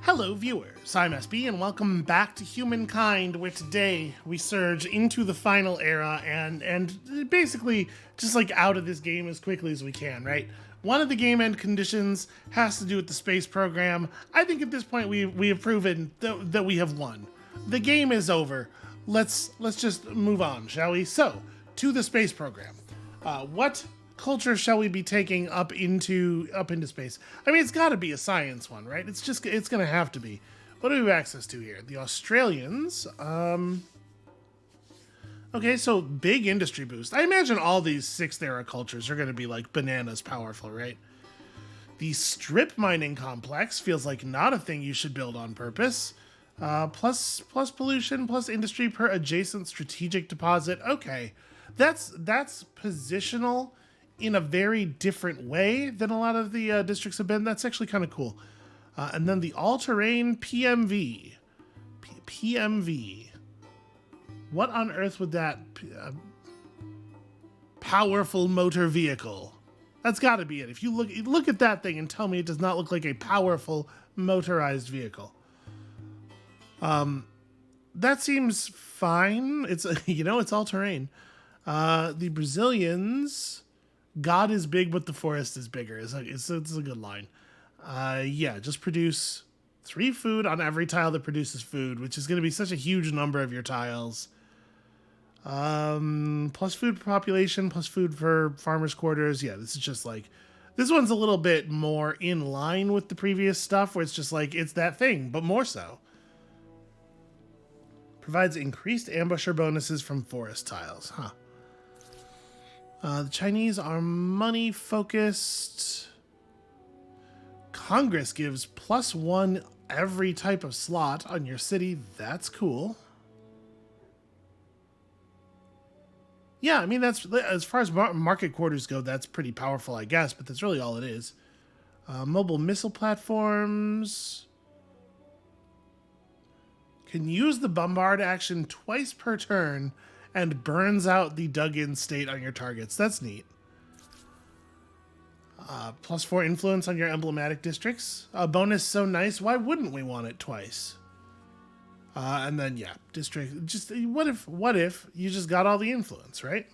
Hello viewers, I'm SB and welcome back to Humankind, where today we surge into the final era and basically just like out of this game as quickly as we can, right? One of the game end conditions has to do with the space program. I think at this point we have proven that we have won. The game is over. Let's just move on, shall we? So, to the space program. What culture shall we be taking up into space? I mean, it's got to be a science one, right? It's gonna have to be. What do we have access to here? The Australians. Okay, so big industry boost. I imagine all these 6th era cultures are gonna be like bananas powerful, right? The strip mining complex feels like not a thing you should build on purpose. Plus pollution, plus industry per adjacent strategic deposit. Okay, that's positional in a very different way than a lot of the districts have been. That's actually kind of cool. And then the all-terrain PMV. PMV. What on earth would that... powerful motor vehicle. That's got to be it. If you look at that thing and tell me it does not look like a powerful motorized vehicle. That seems fine. It's, it's all-terrain. The Brazilians... God is big, but the forest is bigger. It's a good line. Yeah, just produce 3 food on every tile that produces food, which is going to be such a huge number of your tiles. Plus food per population, plus food for farmers' quarters. Yeah, this is just like... This one's a little bit more in line with the previous stuff, where it's just like, it's that thing, but more so. Provides increased ambusher bonuses from forest tiles. Huh. The Chinese are money-focused. Congress gives +1 every type of slot on your city. That's cool. Yeah, I mean, that's as far as market quarters go, that's pretty powerful, I guess, but that's really all it is. Mobile missile platforms. Can use the bombard action twice per turn and burns out the dug-in state on your targets. That's neat. +4 influence on your emblematic districts. A bonus so nice, why wouldn't we want it twice? And then, yeah, district... Just, what if you just got all the influence, right?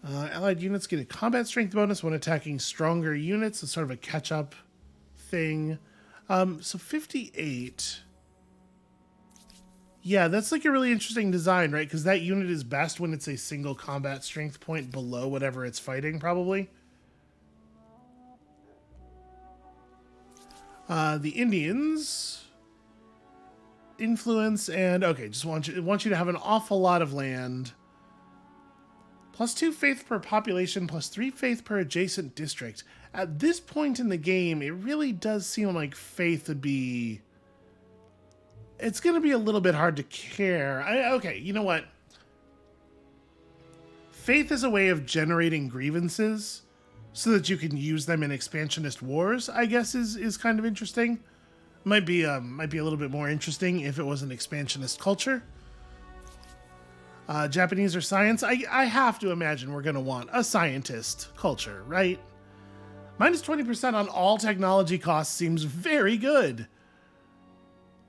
Allied units get a combat strength bonus when attacking stronger units. It's sort of a catch-up thing. So 58... Yeah, that's like a really interesting design, right? Because that unit is best when it's a single combat strength point below whatever it's fighting, probably. The Indians... Influence and... Okay, just want you to have an awful lot of land. +2 faith per population, +3 faith per adjacent district. At this point in the game, it really does seem like faith would be... It's going to be a little bit hard to care. Okay, you know what? Faith is a way of generating grievances so that you can use them in expansionist wars, I guess is kind of interesting. Might be a little bit more interesting if it was an expansionist culture. Japanese or science? I have to imagine we're going to want a scientist culture, right? -20% on all technology costs seems very good.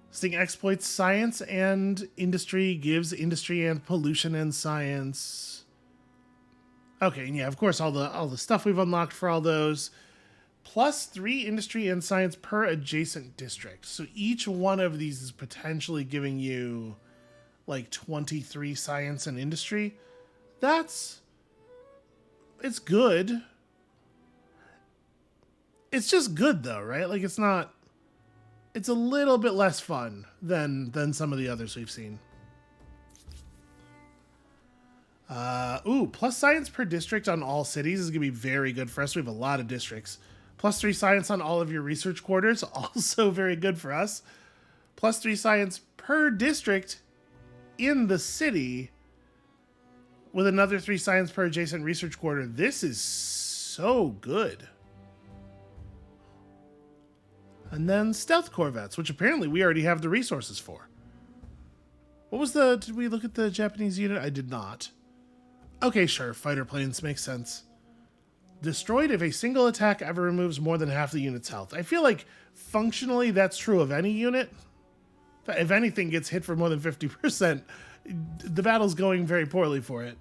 Sting exploits science and industry, gives industry and pollution and science. Okay, and yeah, of course, all the stuff we've unlocked for all those. +3 industry and science per adjacent district. So each one of these is potentially giving you like 23 science and industry. It's good. It's just good though, right? Like it's not... It's a little bit less fun than some of the others we've seen. Plus science per district on all cities is going to be very good for us. We have a lot of districts. +3 science on all of your research quarters, also very good for us. +3 science per district in the city with another 3 science per adjacent research quarter. This is so good. And then stealth corvettes, which apparently we already have the resources for. What was did we look at the Japanese unit? I did not. Okay, sure, fighter planes makes sense. Destroyed if a single attack ever removes more than half the unit's health. I feel like functionally that's true of any unit. If anything gets hit for more than 50%, the battle's going very poorly for it.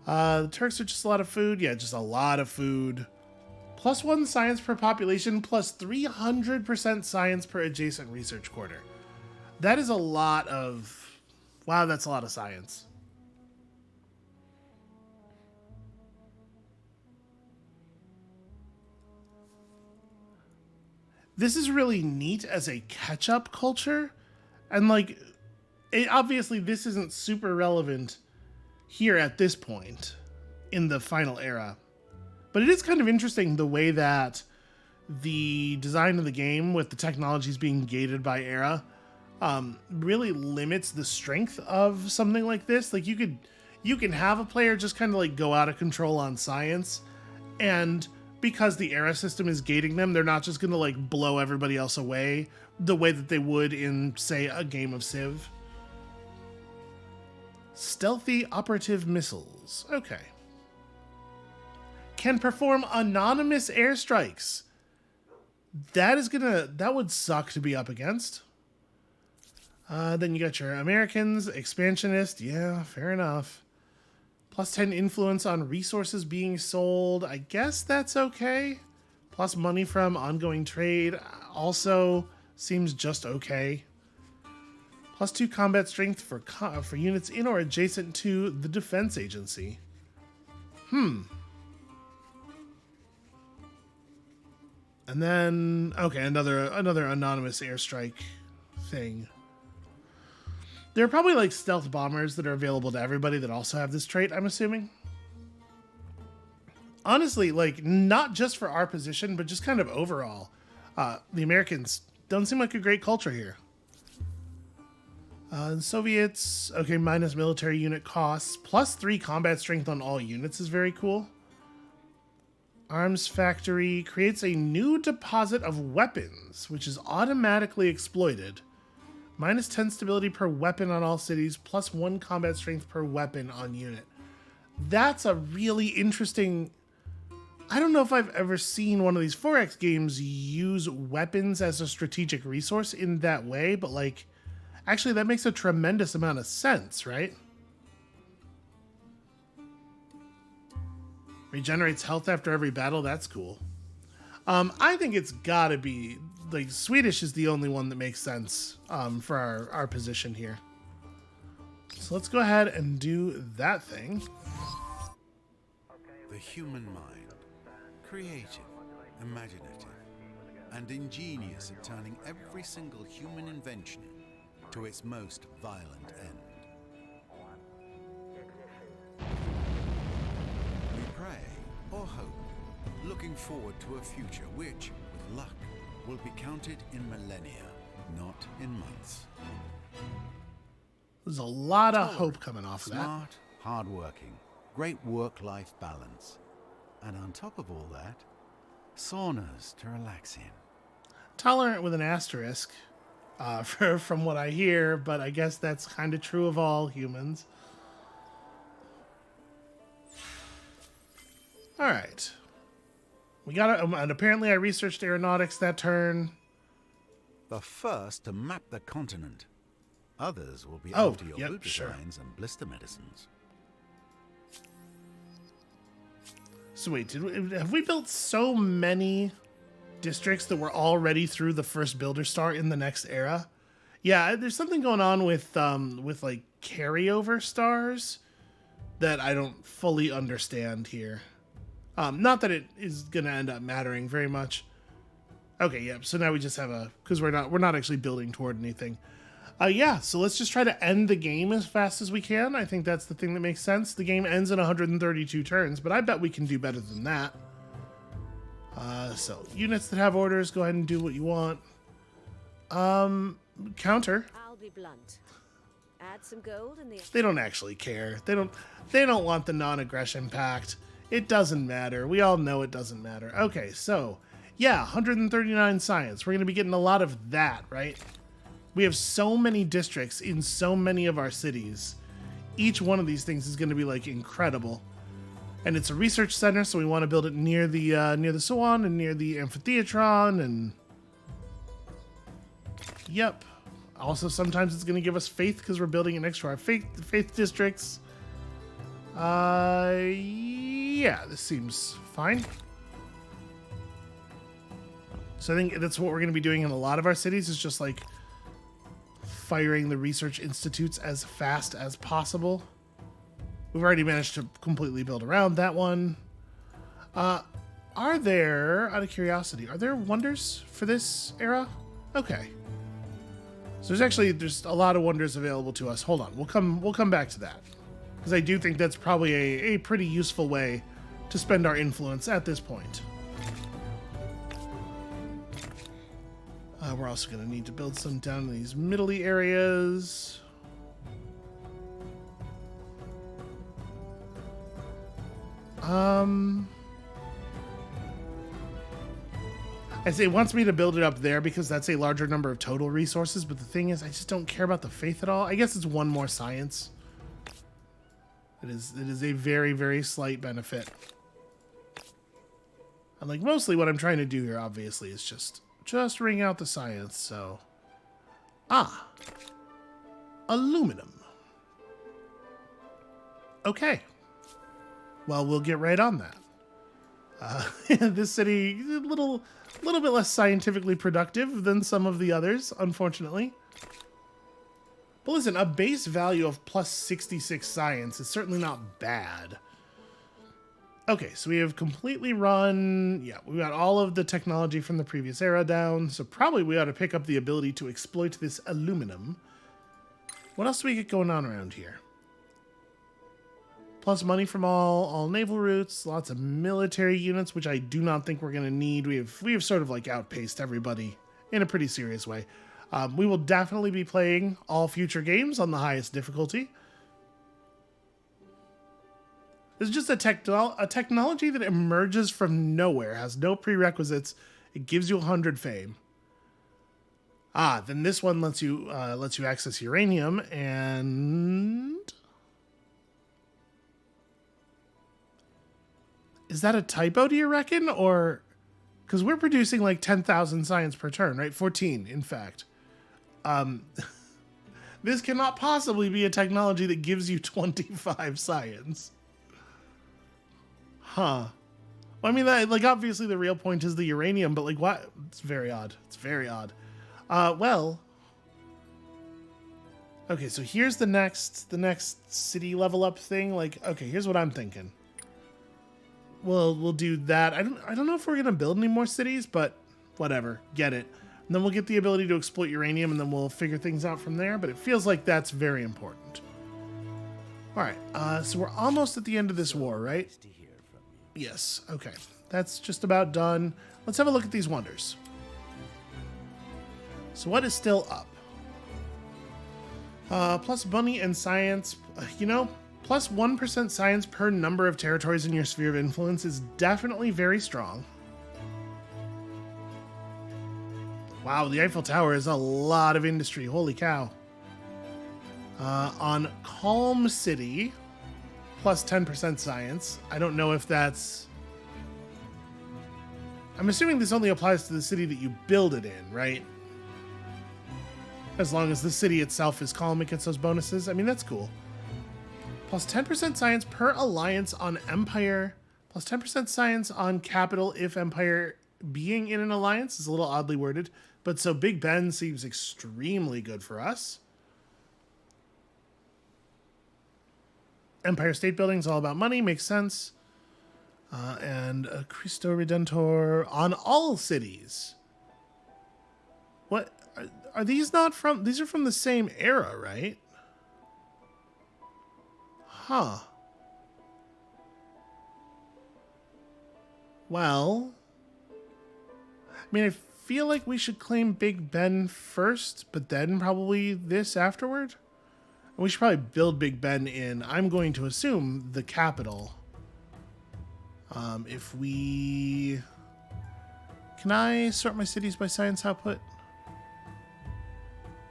The Turks are just a lot of food. Yeah, just a lot of food. +1 science per population, plus 300% science per adjacent research quarter. That is a lot of... Wow, that's a lot of science. This is really neat as a catch-up culture. And, like, obviously this isn't super relevant here at this point in the final era. But it is kind of interesting the way that the design of the game with the technologies being gated by era really limits the strength of something like this. Like you can have a player just kind of like go out of control on science, and because the era system is gating them, they're not just going to like blow everybody else away the way that they would in, say, a game of Civ. Stealthy operative missiles. Okay. Can perform anonymous airstrikes. That would suck to be up against. Then you got your Americans, expansionist. Yeah, fair enough. +10 influence on resources being sold. I guess that's okay. Plus money from ongoing trade also seems just okay. +2 combat strength for units in or adjacent to the defense agency. And then, okay, another anonymous airstrike thing. There are probably like stealth bombers that are available to everybody that also have this trait, I'm assuming. Honestly, like, not just for our position, but just kind of overall. The Americans don't seem like a great culture here. The Soviets, okay, minus military unit costs. +3 combat strength on all units is very cool. Arms Factory creates a new deposit of weapons, which is automatically exploited. -10 stability per weapon on all cities, +1 combat strength per weapon on unit. That's a really interesting... I don't know if I've ever seen one of these 4X games use weapons as a strategic resource in that way, but like, actually that makes a tremendous amount of sense, right? Regenerates health after every battle. That's cool. I think it's gotta be like Swedish is the only one that makes sense for our position here. So let's go ahead and do that thing. The human mind, creative, imaginative, and ingenious at turning every single human invention to its most violent end. We pray or hope, looking forward to a future which, with luck, will be counted in millennia, not in months. There's a lot of hope coming off of that. Smart, hard-working, great work-life balance. And on top of all that, saunas to relax in. Tolerant with an asterisk, from what I hear, but I guess that's kind of true of all humans. All right. We got it, and apparently I researched aeronautics that turn. The first to map the continent. Others will be after your boot designs and blister medicines. So wait, have we built so many districts that were already through the first builder star in the next era? Yeah, there's something going on with like carryover stars that I don't fully understand here. Not that it is gonna end up mattering very much. Okay, yeah. So now we just have because we're not actually building toward anything. Yeah. So let's just try to end the game as fast as we can. I think that's the thing that makes sense. The game ends in 132 turns, but I bet we can do better than that. So units that have orders, go ahead and do what you want. Counter. I'll be blunt. Add some gold in the... They don't actually care. They don't want the non-aggression pact. It doesn't matter. We all know it doesn't matter. Okay, so yeah, 139 science. We're going to be getting a lot of that, right? We have so many districts in so many of our cities. Each one of these things is going to be like incredible. And it's a research center, so we want to build it near the Swan and near the amphitheatron, and yep. Also, sometimes it's going to give us faith because we're building it next to our faith districts. Yeah, this seems fine. So I think that's what we're going to be doing in a lot of our cities, is just like firing the research institutes as fast as possible. We've already managed to completely build around that one. Are there, out of curiosity, are there wonders for this era? Okay. So there's a lot of wonders available to us. Hold on, we'll come back to that, because I do think that's probably a pretty useful way to spend our influence at this point. We're also going to need to build some down in these middle-y areas. I say it wants me to build it up there because that's a larger number of total resources, but the thing is, I just don't care about the faith at all. I guess it's one more science. It is a very, very slight benefit. And like mostly what I'm trying to do here, obviously, is just ring out the science, so... Aluminum. Okay. Well, we'll get right on that. This city, a little bit less scientifically productive than some of the others, unfortunately. But listen, a base value of plus 66 science is certainly not bad. Okay, so we have completely run... Yeah, we got all of the technology from the previous era down, so probably we ought to pick up the ability to exploit this aluminum. What else do we get going on around here? Plus money from all naval routes, lots of military units, which I do not think we're going to need. We have sort of like outpaced everybody in a pretty serious way. We will definitely be playing all future games on the highest difficulty. It's just a technology that emerges from nowhere, has no prerequisites. It gives you 100 fame. Then this one lets you access uranium, and is that a typo, do you reckon? Or because we're producing like 10,000 science per turn, right? 14, in fact. This cannot possibly be a technology that gives you 25 science. Huh. Well, I mean, like, obviously the real point is the uranium, but like, what? It's very odd. It's very odd. Well. Okay, so here's the next city level up thing. Like, okay, here's what I'm thinking. We'll do that. I don't know if we're gonna build any more cities, but whatever. Get it. And then we'll get the ability to exploit uranium, and then we'll figure things out from there. But it feels like that's very important. All right. So we're almost at the end of this war, right? Yes. Okay. That's just about done. Let's have a look at these wonders. So what is still up? Plus money and science. Plus 1% science per number of territories in your sphere of influence is definitely very strong. Wow, the Eiffel Tower is a lot of industry. Holy cow. On Calm City, plus 10% science. I don't know if that's... I'm assuming this only applies to the city that you build it in, right? As long as the city itself is calm, it gets those bonuses. I mean, that's cool. Plus 10% science per alliance on Empire. Plus 10% science on capital if Empire being in an alliance is a little oddly worded. But so Big Ben seems extremely good for us. Empire State Building is all about money. Makes sense. And Cristo Redentor on all cities. What? Are these not from... These are from the same era, right? Huh. Well, I mean, I feel like we should claim Big Ben first, but then probably this afterward. And we should probably build Big Ben in, I'm going to assume, the capital. If we... Can I sort my cities by science output?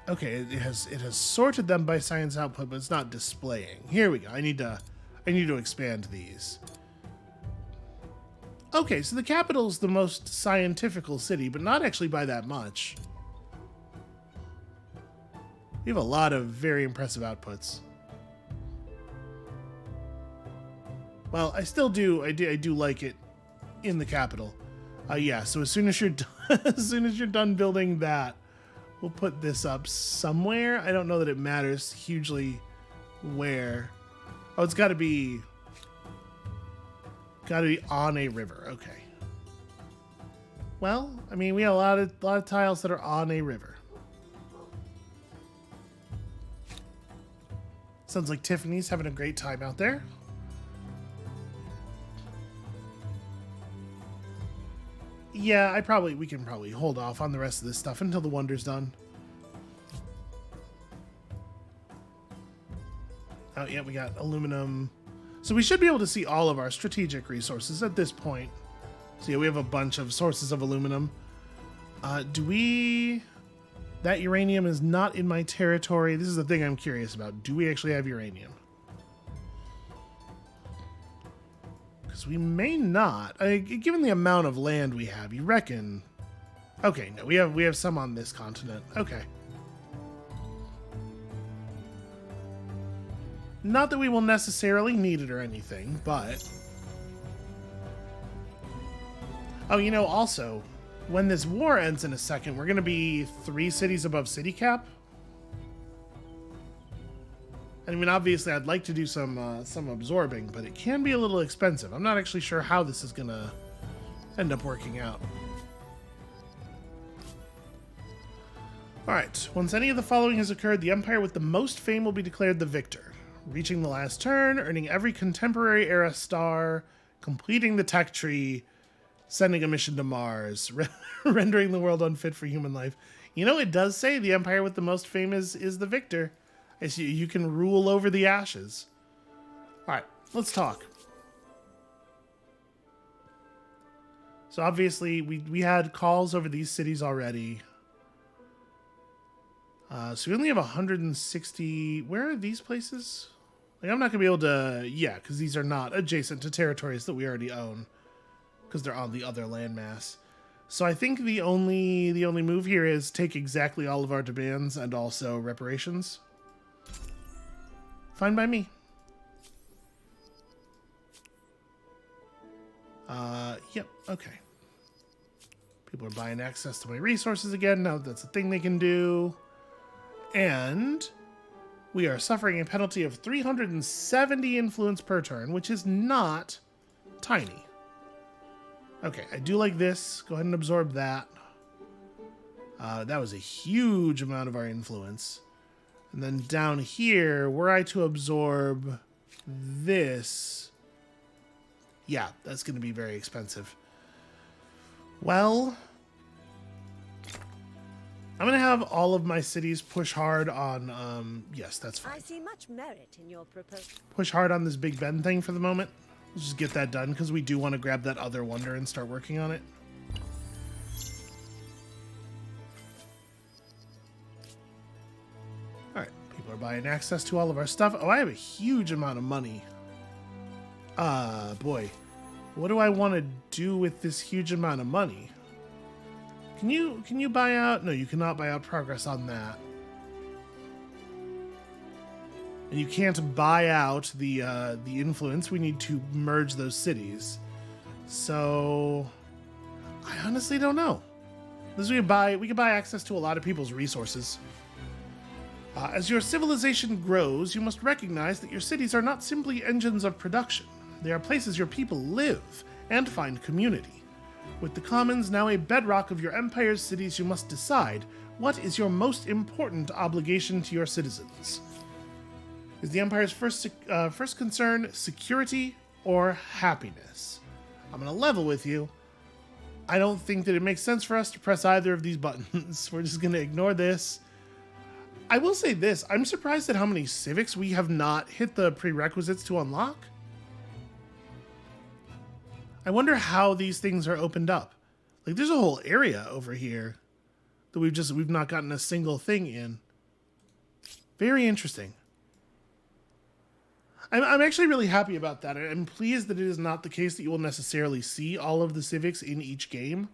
Okay, it has sorted them by science output, but it's not displaying. Here we go. I need to expand these. Okay, so the capital's the most scientifical city, but not actually by that much. We have a lot of very impressive outputs. Well, I still do. I do like it in the capital. Yeah. So as soon as you're done building that, we'll put this up somewhere. I don't know that it matters hugely where. Oh, it's got to be on a river. Okay. Well, I mean, we have a lot of tiles that are on a river. Sounds like Tiffany's having a great time out there. Yeah, we can probably hold off on the rest of this stuff until the wonder's done. Oh, yeah, we got aluminum. So we should be able to see all of our strategic resources at this point. So yeah, we have a bunch of sources of aluminum. That uranium is not in my territory. This is the thing I'm curious about. Do we actually have uranium? Because we may not. Given the amount of land we have, you reckon? Okay, no, we have some on this continent. Okay. Not that we will necessarily need it or anything, but... Oh, you know, also, when this war ends in a second, we're going to be 3 cities above city cap. I mean, obviously, I'd like to do some absorbing, but it can be a little expensive. I'm not actually sure how this is going to end up working out. Alright, once any of the following has occurred, the Empire with the most fame will be declared the victor. Reaching the last turn, earning every contemporary era star, completing the tech tree, sending a mission to Mars, rendering the world unfit for human life. You know, it does say the Empire with the most fame is the victor. I see you can rule over the ashes. Alright, let's talk. So obviously, we had calls over these cities already. So we only have 160... Where are these places? Like, I'm not going to be able to... Yeah, because these are not adjacent to territories that we already own. Because they're on the other landmass. So I think the only move here is take exactly all of our demands and also reparations. Fine by me. Yep, okay. People are buying access to my resources again. Now that's a thing they can do. And we are suffering a penalty of 370 influence per turn, which is not tiny. Okay, I do like this. Go ahead and absorb that. That was a huge amount of our influence. And then down here, were I to absorb this... Yeah, that's going to be very expensive. Well... I'm going to have all of my cities push hard on... yes, that's fine. I see much merit in your proposal. Push hard on this Big Ben thing for the moment. Let's just get that done, because we do want to grab that other wonder and start working on it. Alright, people are buying access to all of our stuff. Oh, I have a huge amount of money. Boy. What do I want to do with this huge amount of money? Can you buy out? No, you cannot buy out progress on that. And you can't buy out the influence. We need to merge those cities. So I honestly don't know. This we could buy access to a lot of people's resources. As your civilization grows, you must recognize that your cities are not simply engines of production. They are places your people live and find community. With the commons now a bedrock of your empire's cities, you must decide what is your most important obligation to your citizens. Is the empire's first concern security or happiness? I'm going to level with you. I don't think that it makes sense for us to press either of these buttons. We're just going to ignore this. I will say this. I'm surprised at how many civics we have not hit the prerequisites to unlock. I wonder how these things are opened up. Like, there's a whole area over here that we've not gotten a single thing in. Very interesting. I'm actually really happy about that. I'm pleased that it is not the case that you will necessarily see all of the civics in each game,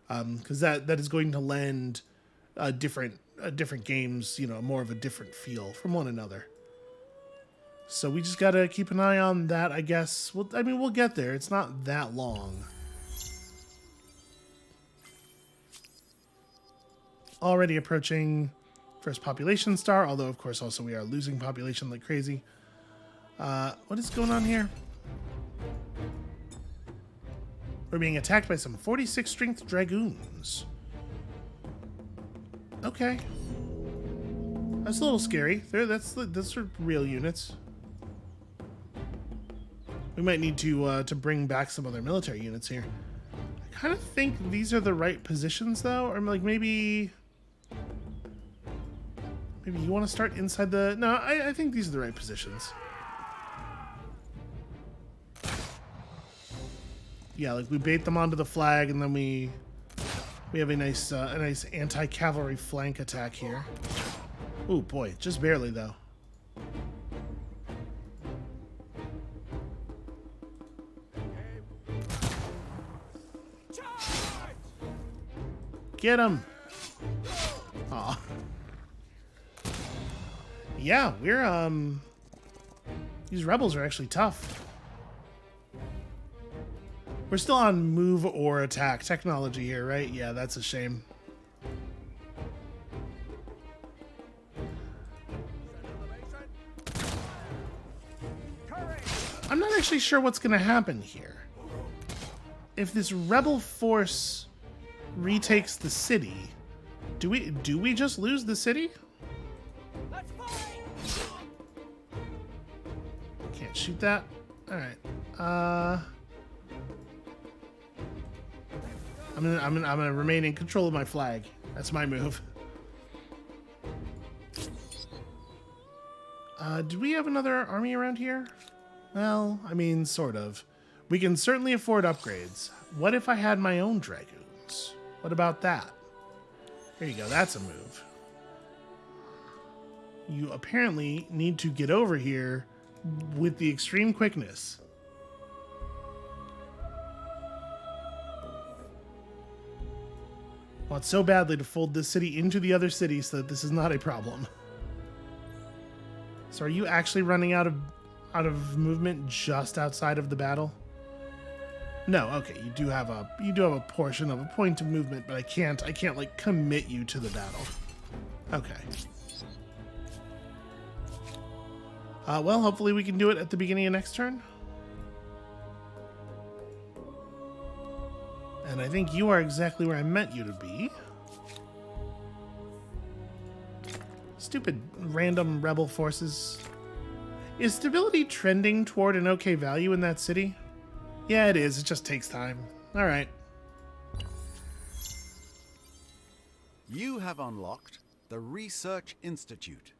because that is going to lend different games, more of a different feel from one another. So we just gotta keep an eye on that, I guess. We'll get there. It's not that long. Already approaching first population star, although of course also we are losing population like crazy. What is going on here? We're being attacked by some 46 strength dragoons. Okay. That's a little scary. That's real units. We might need to bring back some other military units here. I kind of think these are the right positions, though. Or like maybe you want to start inside the... No, I think these are the right positions. Yeah, like we bait them onto the flag, and then we have a nice anti-cavalry flank attack here. Oh boy, just barely though. Get him! Aw. Yeah, we're these rebels are actually tough. We're still on move or attack technology here, right? Yeah, that's a shame. I'm not actually sure what's going to happen here. If this rebel force retakes the city, do we just lose the city? Can't shoot that. All right. I'm gonna remain in control of my flag. That's my move. Do we have another army around here? Well, I mean, sort of. We can certainly afford upgrades. What if I had my own dragoons? What about that? There you go, that's a move. You apparently need to get over here with the extreme quickness. I want so badly to fold this city into the other city so that this is not a problem. So are you actually running out of movement just outside of the battle? No, okay, you do have a portion of a point of movement, but I can't like commit you to the battle. Okay. Well, hopefully we can do it at the beginning of next turn. And I think you are exactly where I meant you to be. Stupid random rebel forces. Is stability trending toward an okay value in that city? Yeah, it is. It just takes time. All right. You have unlocked the Research Institute.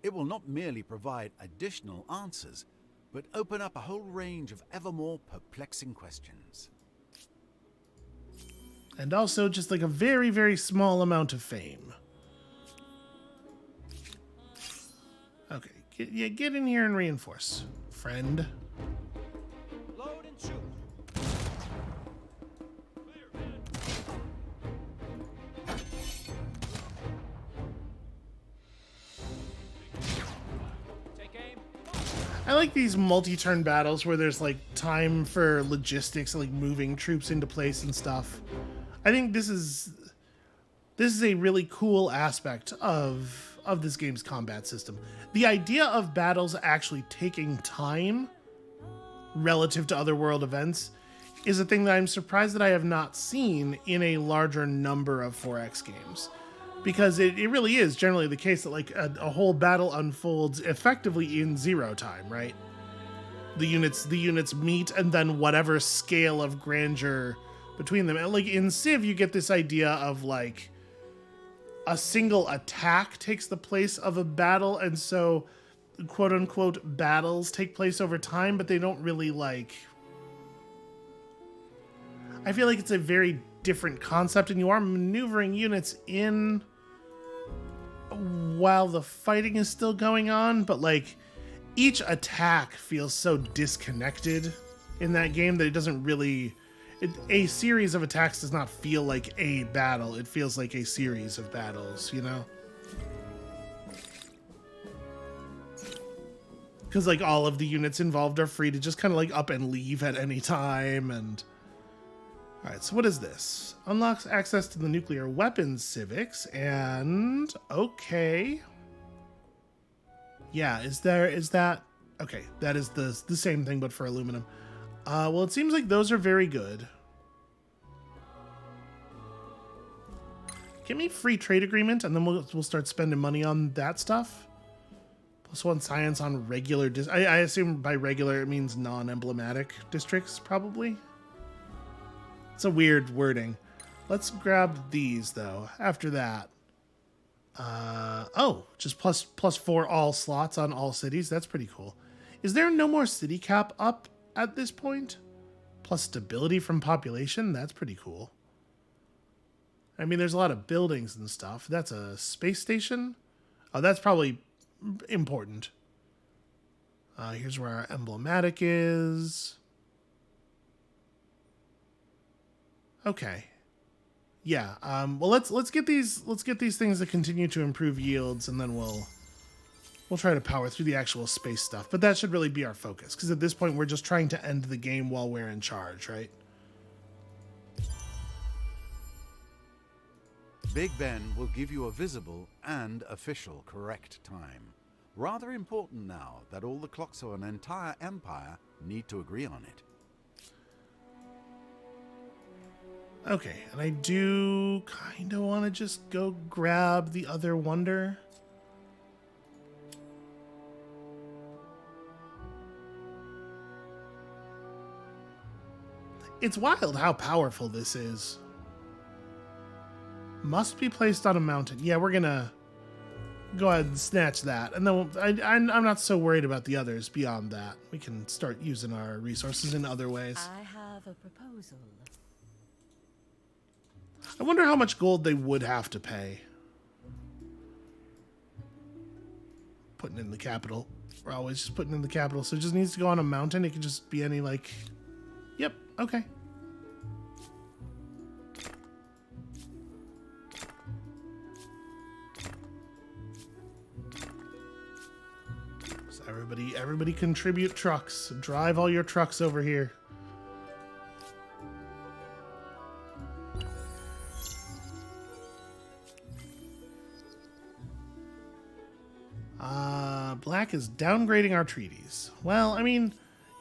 It will not merely provide additional answers, but open up a whole range of ever more perplexing questions. And also just like a very, very small amount of fame. Okay, get in here and reinforce, friend. Load and shoot. I like these multi-turn battles where there's like time for logistics, like moving troops into place and stuff. I think this is a really cool aspect of this game's combat system. The idea of battles actually taking time relative to other world events is a thing that I'm surprised that I have not seen in a larger number of 4X games. Because it really is generally the case that like a whole battle unfolds effectively in 0 time, right? The units meet and then whatever scale of grandeur between them. And like in Civ, you get this idea of like a single attack takes the place of a battle, and so quote unquote battles take place over time, but they don't really like... I feel like it's a very different concept, and you are maneuvering units in while the fighting is still going on, but like each attack feels so disconnected in that game that it doesn't really... a series of attacks does not feel like a battle. It feels like a series of battles, you know? Because, like, all of the units involved are free to just kind of, like, up and leave at any time, and... Alright, so what is this? Unlocks access to the nuclear weapons civics, and... Okay. Yeah, is that... Okay, that is the same thing, but for aluminum. Well, it seems like those are very good. Give me free trade agreement, and then we'll start spending money on that stuff. +1 science on regular... I assume by regular it means non-emblematic districts, probably. It's a weird wording. Let's grab these, though. After that. Oh, just +4 all slots on all cities. That's pretty cool. Is there no more city cap up at this point? Plus stability from population? That's pretty cool. I mean, there's a lot of buildings and stuff. That's a space station? Oh, that's probably important. Here's where our emblematic is. Okay. Yeah. Well, let's get these things that continue to improve yields, and then we'll try to power through the actual space stuff. But that should really be our focus, because at this point we're just trying to end the game while we're in charge, right? Big Ben will give you a visible and official correct time. Rather important now that all the clocks of an entire empire need to agree on it. Okay, and I do kind of want to just go grab the other wonder. It's wild how powerful this is. Must be placed on a mountain. Yeah, we're gonna go ahead and snatch that. And then I'm not so worried about the others beyond that. We can start using our resources in other ways. I have a proposal. I wonder how much gold they would have to pay. Putting in the capital. We're always just putting in the capital. So it just needs to go on a mountain. It could just be any, like... Yep, okay. So everybody contribute trucks. Drive all your trucks over here. Black is downgrading our treaties. Well, I mean,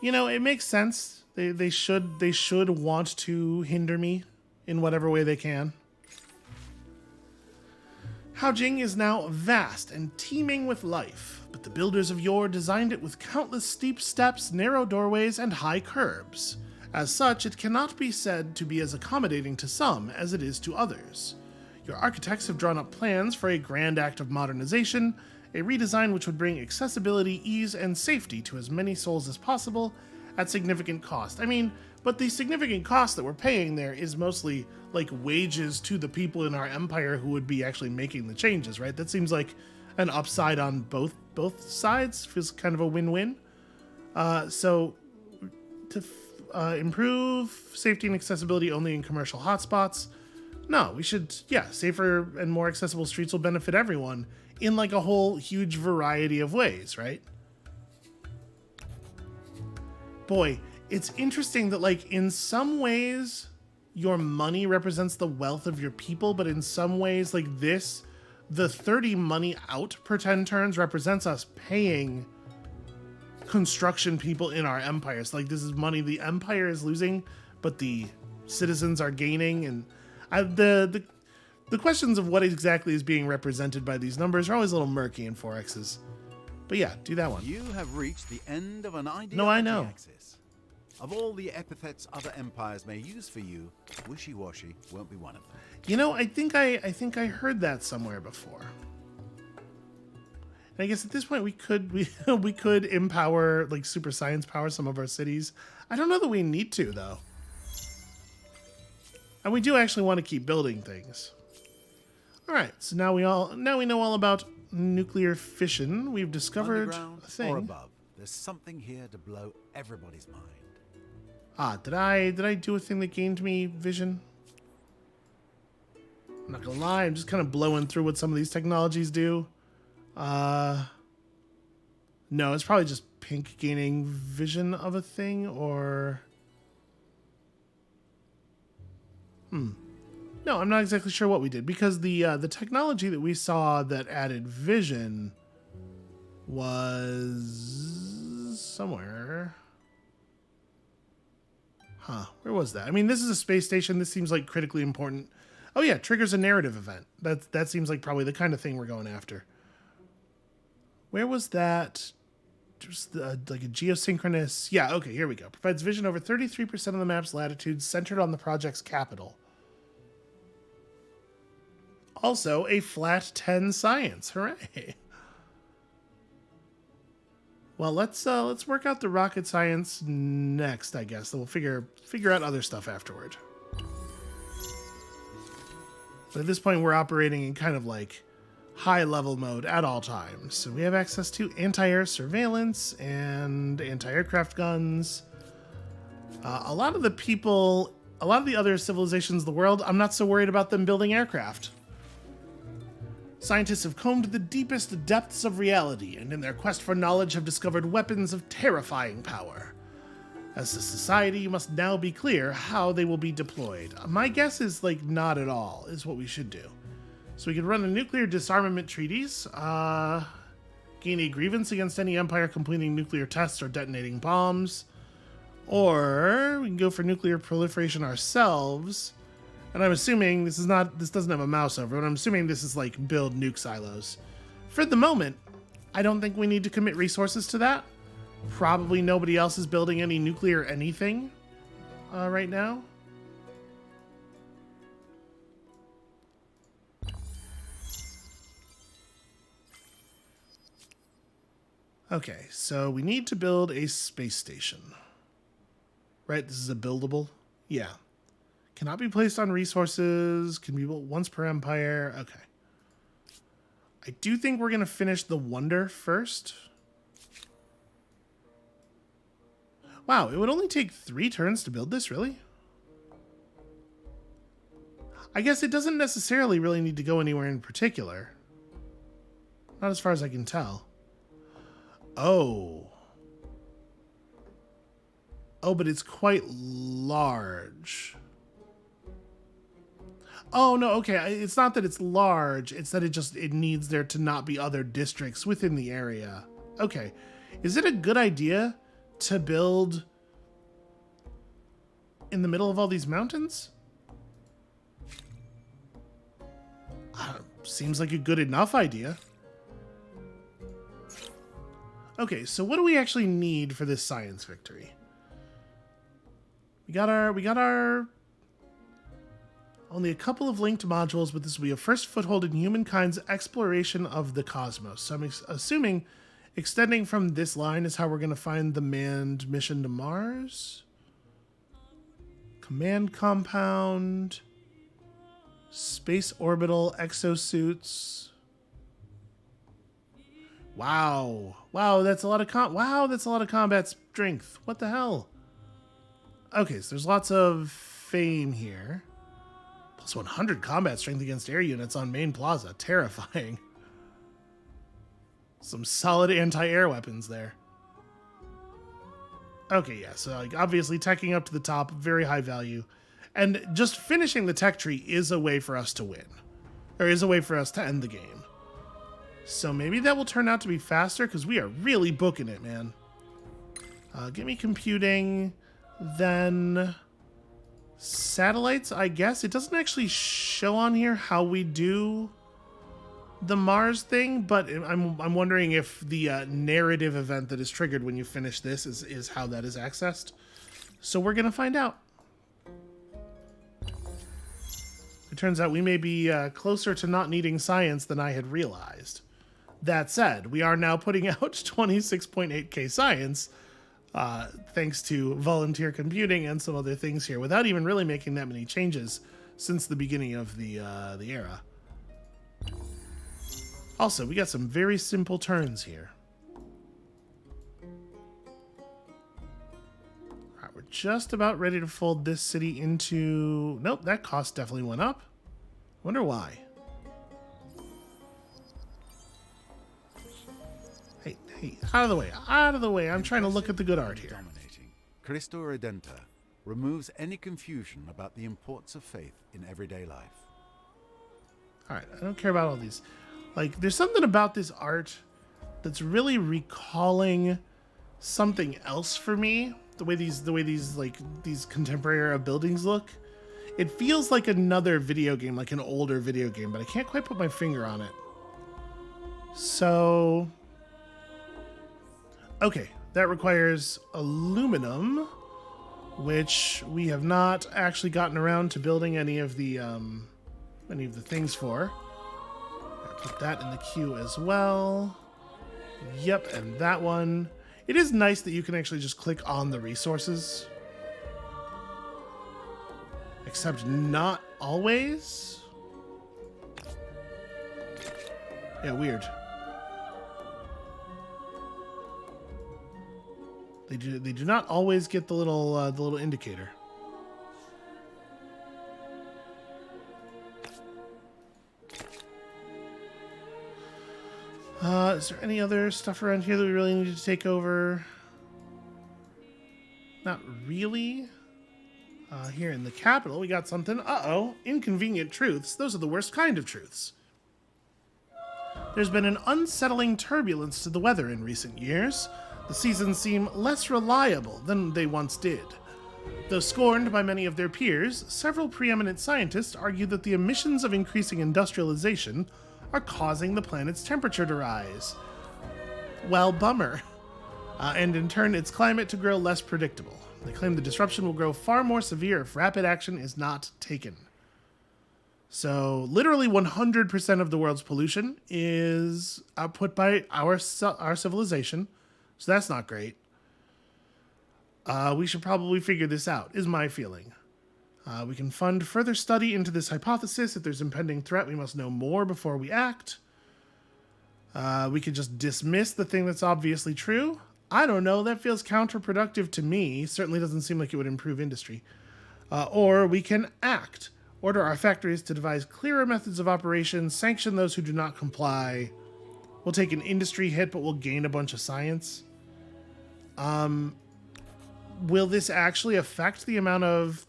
you know, it makes sense. They should want to hinder me in whatever way they can. Haojing is now vast and teeming with life, but the builders of yore designed it with countless steep steps, narrow doorways, and high curbs. As such, it cannot be said to be as accommodating to some as it is to others. Your architects have drawn up plans for a grand act of modernization, a redesign which would bring accessibility, ease, and safety to as many souls as possible at significant cost. I mean, but the significant cost that we're paying there is mostly like wages to the people in our empire who would be actually making the changes, right? That seems like an upside on both sides. Feels kind of a win-win. So to improve safety and accessibility only in commercial hotspots. No, we should, yeah, safer and more accessible streets will benefit everyone in like a whole huge variety of ways, right? Boy, it's interesting that like in some ways your money represents the wealth of your people, but in some ways like this, the 30 money out per 10 turns represents us paying construction people in our empires. Like this is money the empire is losing, but the citizens are gaining. And the questions of what exactly is being represented by these numbers are always a little murky in 4X's. But yeah, do that one. You have reached the end of an ideology No, I know. axis. Of all the epithets other empires may use for you, wishy-washy won't be one of them. You know, I think I heard that somewhere before. And I guess at this point we could empower, like super science power some of our cities. I don't know that we need to though. And we do actually want to keep building things. All right, so now we know all about nuclear fission. We've discovered Underground a thing. or above, There's something here to blow everybody's mind. Ah, did I do a thing that gained me vision? I'm not gonna lie, I'm just kind of blowing through what some of these technologies do. No, it's probably just pink gaining vision of a thing, or... No, I'm not exactly sure what we did, because the technology that we saw that added vision was somewhere. Huh, where was that? I mean, this is a space station. This seems like critically important. Oh yeah, triggers a narrative event. That seems like probably the kind of thing we're going after. Where was that? Just like a geosynchronous... Yeah, okay, here we go. Provides vision over 33% of the map's latitude, centered on the project's capital. Also, a flat 10 science. Hooray! Well, let's work out the rocket science next, I guess. Then we'll figure out other stuff afterward. But at this point, we're operating in kind of like high-level mode at all times. So we have access to anti-air surveillance and anti-aircraft guns. A lot of the other civilizations of the world, I'm not so worried about them building aircraft. Scientists have combed the deepest depths of reality, and in their quest for knowledge have discovered weapons of terrifying power. As a society, you must now be clear how they will be deployed. My guess is, like, not at all, is what we should do. So we could run a nuclear disarmament treaties, gain a grievance against any empire completing nuclear tests or detonating bombs, or we can go for nuclear proliferation ourselves. And I'm assuming this doesn't have a mouse over it, but I'm assuming this is like build nuke silos. For the moment, I don't think we need to commit resources to that. Probably nobody else is building any nuclear anything right now. Okay, so we need to build a space station. Right, this is a buildable? Yeah. Cannot be placed on resources, can be built once per empire. Okay. I do think we're going to finish the Wonder first. Wow, it would only take 3 turns to build this, really? I guess it doesn't necessarily really need to go anywhere in particular. Not as far as I can tell. Oh. Oh, but it's quite large. Oh, no, okay. It's not that it's large. It's that it needs there to not be other districts within the area. Okay. Is it a good idea to build in the middle of all these mountains? Seems like a good enough idea. Okay, so what do we actually need for this science victory? We got our only a couple of linked modules, but this will be a first foothold in humankind's exploration of the cosmos. So I'm assuming extending from this line is how we're going to find the manned mission to Mars. Command compound. Space orbital exosuits. Wow. Wow, that's a lot of combat strength. What the hell? Okay, so there's lots of fame here. Plus 100 combat strength against air units on main plaza. Terrifying. Some solid anti-air weapons there. Okay, yeah, so like obviously teching up to the top, very high value. And just finishing the tech tree is a way for us to win. Or is a way for us to end the game. So maybe that will turn out to be faster, because we are really booking it, man. Give me computing, then satellites, I guess. It doesn't actually show on here how we do the Mars thing, but I'm wondering if the narrative event that is triggered when you finish this is how that is accessed. So we're going to find out. It turns out we may be closer to not needing science than I had realized. That said, we are now putting out 26.8k science, thanks to volunteer computing and some other things here, without even really making that many changes since the beginning of the era. Also, we got some very simple turns here. just about ready to fold this city into... Nope, that cost definitely went up. Wonder why. Hey, out of the way. Out of the way. I'm trying to look at the good art here. Dominating. Cristo Redenta removes any confusion about the importance of faith in everyday life. All right, I don't care about all these. Like, there's something about this art that's really recalling something else for me. The way these contemporary era buildings look. It feels like another video game, like an older video game, but I can't quite put my finger on it. So, okay, that requires aluminum, which we have not actually gotten around to building any of the things for. I'll put that in the queue as well. Yep, and that one. It is nice that you can actually just click on the resources. Except not always. Yeah, weird. They do not always get the little indicator. Is there any other stuff around here that we really need to take over? Not really. Here in the capital, we got something. Uh-oh. Inconvenient truths. Those are the worst kind of truths. There's been an unsettling turbulence to the weather in recent years. The seasons seem less reliable than they once did. Though scorned by many of their peers, several preeminent scientists argue that the emissions of increasing industrialization are causing the planet's temperature to rise. Well, bummer. And in turn, its climate to grow less predictable. They claim the disruption will grow far more severe if rapid action is not taken. So, literally 100% of the world's pollution is output by our civilization. So that's not great. We should probably figure this out, is my feeling. We can fund further study into this hypothesis. If there's impending threat, we must know more before we act. We could just dismiss the thing that's obviously true. I don't know, that feels counterproductive to me. Certainly doesn't seem like it would improve industry. Or we can act. Order our factories to devise clearer methods of operation, sanction those who do not comply. We'll take an industry hit, but we'll gain a bunch of science. Will this actually affect the amount of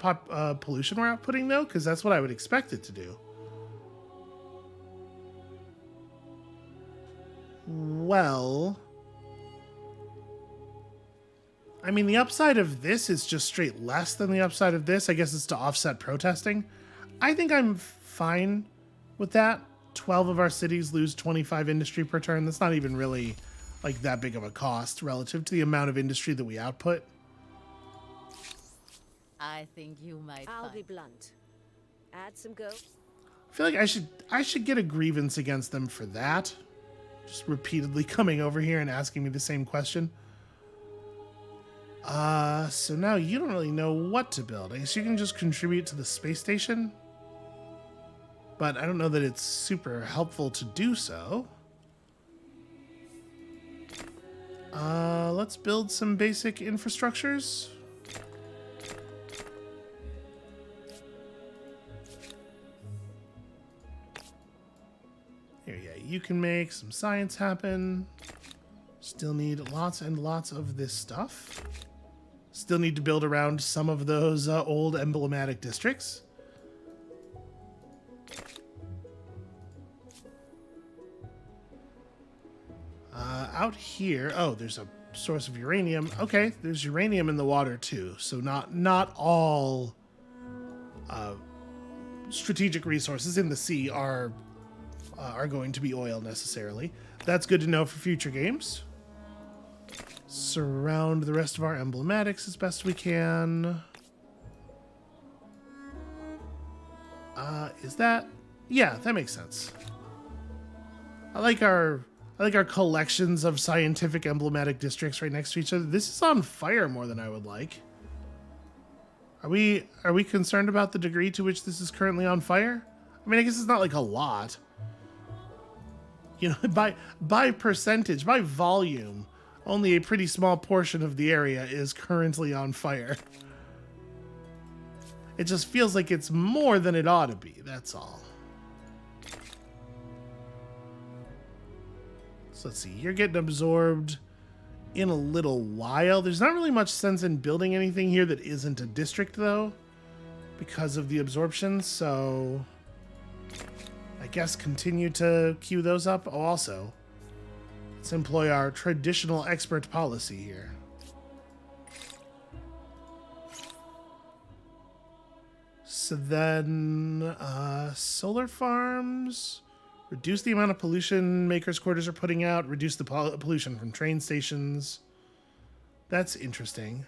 pollution we're outputting, though? Because that's what I would expect it to do. Well, I mean, the upside of this is just straight less than the upside of this. I guess it's to offset protesting. I think I'm fine with that. 12 of our cities lose 25 industry per turn. That's not even really like that big of a cost relative to the amount of industry that we output. I think you might. I'll be blunt. Add some go. I feel like I should get a grievance against them for that. Just repeatedly coming over here and asking me the same question. So now you don't really know what to build. I guess you can just contribute to the space station. But I don't know that it's super helpful to do so. Let's build some basic infrastructures. Here, yeah, you can make some science happen. Still need lots and lots of this stuff. Still need to build around some of those old emblematic districts. Out here, oh, there's a source of uranium. Okay, there's uranium in the water too. So not all strategic resources in the sea are going to be oil necessarily. That's good to know for future games. Surround the rest of our emblematics as best we can. Is that? Yeah, that makes sense. I like our collections of scientific emblematic districts right next to each other. This is on fire more than I would like. Are we concerned about the degree to which this is currently on fire? I mean, I guess it's not like a lot. You know, by percentage, by volume, only a pretty small portion of the area is currently on fire. It just feels like it's more than it ought to be, that's all. So let's see, you're getting absorbed in a little while. There's not really much sense in building anything here that isn't a district, though, because of the absorption, so I guess continue to queue those up. Oh, also, let's employ our traditional expert policy here. So then, solar farms, reduce the amount of pollution makers' quarters are putting out, reduce the pollution from train stations. That's interesting.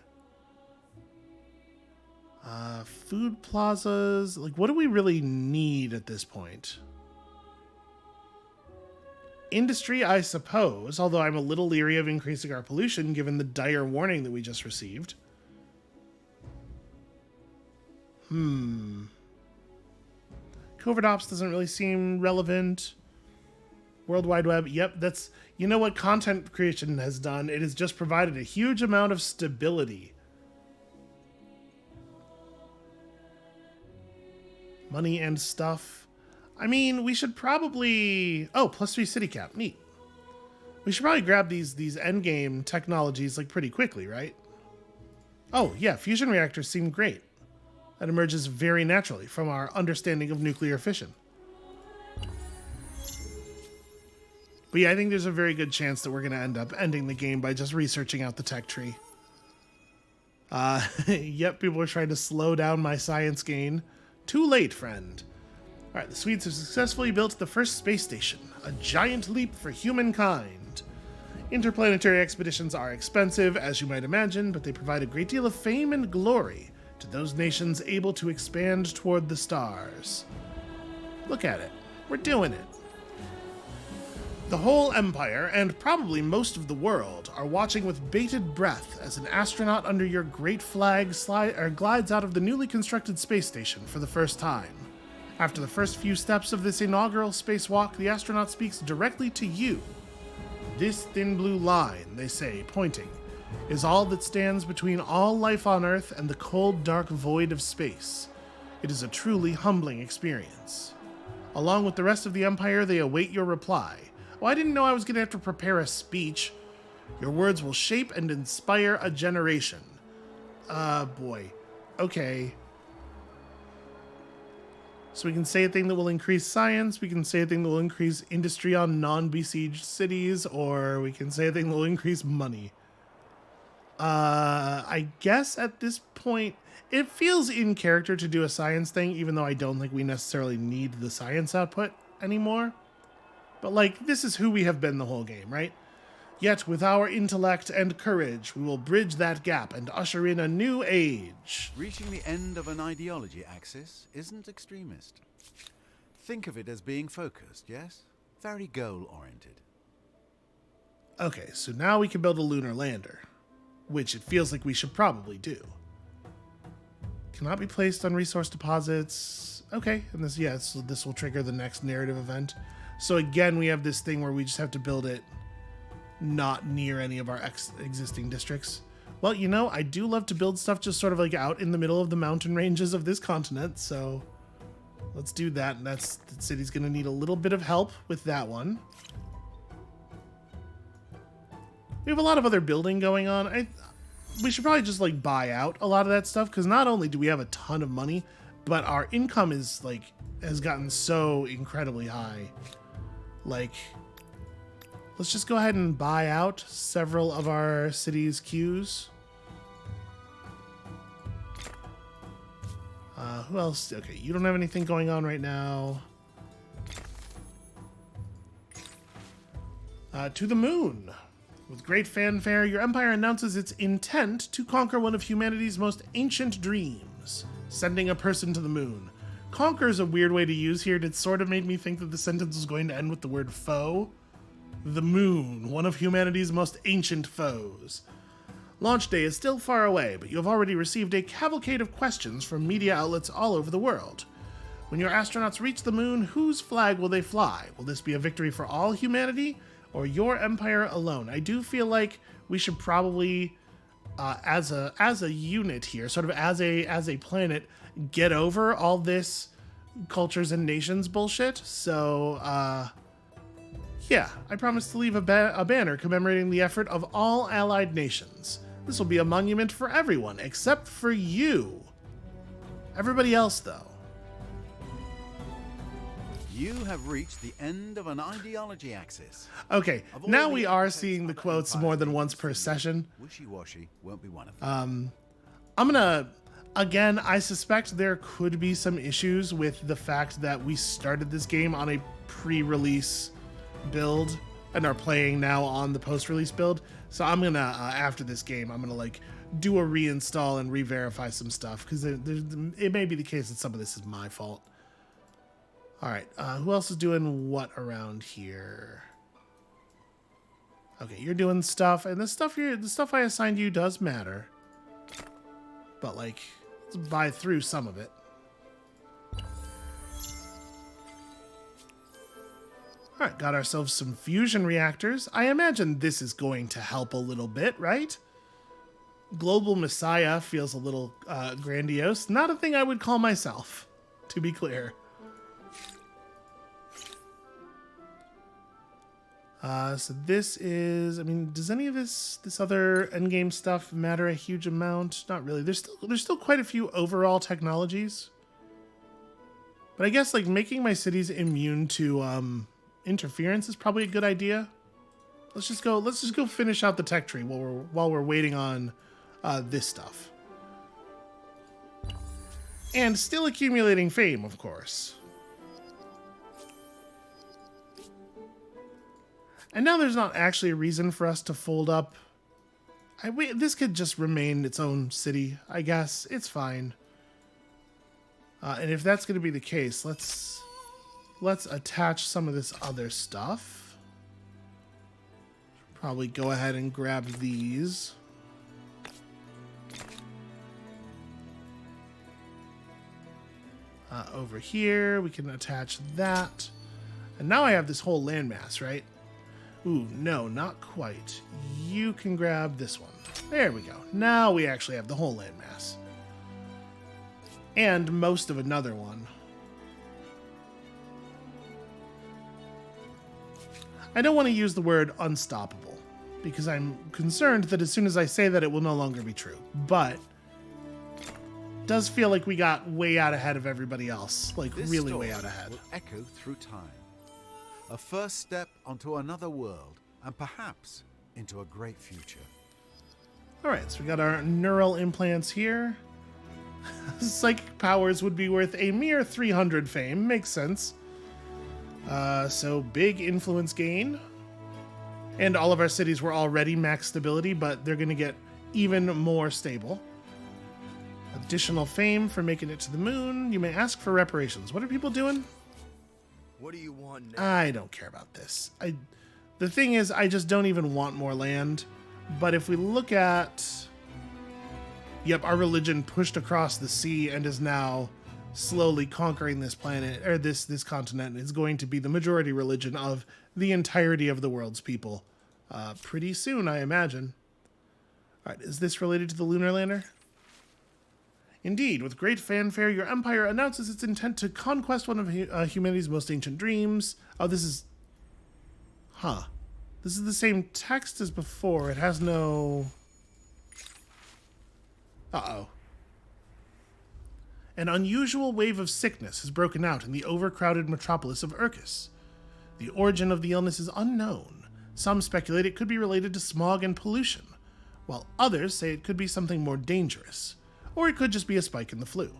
Food plazas, like what do we really need at this point? Industry, I suppose, although I'm a little leery of increasing our pollution given the dire warning that we just received. Covert Ops doesn't really seem relevant. World Wide Web, yep, that's... You know what content creation has done? It has just provided a huge amount of stability. Money and stuff. I mean, we should probably... Oh, +3 city cap, neat. We should probably grab these endgame technologies like pretty quickly, right? Oh, yeah, fusion reactors seem great. That emerges very naturally from our understanding of nuclear fission. But yeah, I think there's a very good chance that we're going to end up ending the game by just researching out the tech tree. Yep, people are trying to slow down my science gain. Too late, friend. Alright, the Swedes have successfully built the first space station. A giant leap for humankind. Interplanetary expeditions are expensive, as you might imagine, but they provide a great deal of fame and glory to those nations able to expand toward the stars. Look at it. We're doing it. The whole Empire, and probably most of the world, are watching with bated breath as an astronaut under your great flag glides out of the newly constructed space station for the first time. After the first few steps of this inaugural spacewalk, the astronaut speaks directly to you. This thin blue line, they say, pointing, is all that stands between all life on Earth and the cold, dark void of space. It is a truly humbling experience. Along with the rest of the Empire, they await your reply. Oh, I didn't know I was going to have to prepare a speech. Your words will shape and inspire a generation. Boy. Okay. So we can say a thing that will increase science, we can say a thing that will increase industry on non-besieged cities, or we can say a thing that will increase money. I guess at this point, it feels in character to do a science thing, even though I don't think we necessarily need the science output anymore. But, like, this is who we have been the whole game, right? Yet, with our intellect and courage, we will bridge that gap and usher in a new age. Reaching the end of an ideology axis isn't extremist. Think of it as being focused, yes? Very goal-oriented. Okay, so now we can build a lunar lander, which it feels like we should probably do. Cannot be placed on resource deposits. Okay, and this, yeah, so this will trigger the next narrative event. So again, we have this thing where we just have to build it not near any of our existing districts. Well, you know, I do love to build stuff just sort of like out in the middle of the mountain ranges of this continent, so let's do that. And the city's gonna need a little bit of help with that one. We have a lot of other building going on. We should probably just like buy out a lot of that stuff, because not only do we have a ton of money, but our income is like has gotten so incredibly high. Like, let's just go ahead and buy out several of our city's queues. Who else? Okay, you don't have anything going on right now. To the moon. With great fanfare, your empire announces its intent to conquer one of humanity's most ancient dreams, sending a person to the moon. Conquer is a weird way to use here. It sort of made me think that the sentence was going to end with the word foe. The moon, one of humanity's most ancient foes. Launch day is still far away, but you have already received a cavalcade of questions from media outlets all over the world. When your astronauts reach the moon, whose flag will they fly? Will this be a victory for all humanity, or your empire alone? I do feel like we should probably as a unit here, sort of as a planet, get over all this cultures and nations bullshit. So yeah, I promise to leave a banner commemorating the effort of all allied nations. This will be a monument for everyone except for you. Everybody else, though. You have reached the end of an ideology axis. Okay, Of all now the we are epithets seeing the other quotes empires more than may once use per for you, session. Wishy-washy won't be one of them. I'm gonna, again, I suspect there could be some issues with the fact that we started this game on a pre-release build and are playing now on the post-release build. So I'm gonna, after this game, I'm gonna like do a reinstall and re-verify some stuff, because it may be the case that some of this is my fault. All right, who else is doing what around here? Okay, you're doing stuff, and the stuff I assigned you does matter. But like, let's buy through some of it. All right, got ourselves some fusion reactors. I imagine this is going to help a little bit, right? Global Messiah feels a little grandiose. Not a thing I would call myself, to be clear. So this is, I mean, does any of this other endgame stuff matter a huge amount? Not really. There's still quite a few overall technologies. But I guess like making my cities immune to interference is probably a good idea. Let's just go finish out the tech tree while we're waiting on this stuff. And still accumulating fame, of course. And now there's not actually a reason for us to fold up. This could just remain its own city, I guess. It's fine. And if that's going to be the case, let's attach some of this other stuff. Probably go ahead and grab these. Over here, we can attach that. And now I have this whole landmass, right? Ooh, no, not quite. You can grab this one. There we go. Now we actually have the whole landmass. And most of another one. I don't want to use the word unstoppable, because I'm concerned that as soon as I say that, it will no longer be true. But it does feel like we got way out ahead of everybody else. Like, This really story way out ahead. will echo through time. A first step onto another world, and perhaps into a great future. All right, so we got our neural implants here. Psychic powers would be worth a mere 300 fame. Makes sense. So big influence gain. And all of our cities were already max stability, but they're going to get even more stable. Additional fame for making it to the moon. You may ask for reparations. What are people doing? What do you want now? I don't care about this. The thing is, I just don't even want more land. But if we look at... Yep, our religion pushed across the sea and is now slowly conquering this planet, or this continent, is going to be the majority religion of the entirety of the world's people. Pretty soon, I imagine. All right, is this related to the lunar lander? Indeed, with great fanfare, your empire announces its intent to conquest one of humanity's most ancient dreams. Oh, this is... Huh. This is the same text as before. It has no... Uh-oh. An unusual wave of sickness has broken out in the overcrowded metropolis of Urkus. The origin of the illness is unknown. Some speculate it could be related to smog and pollution, while others say it could be something more dangerous. Or it could just be a spike in the flu.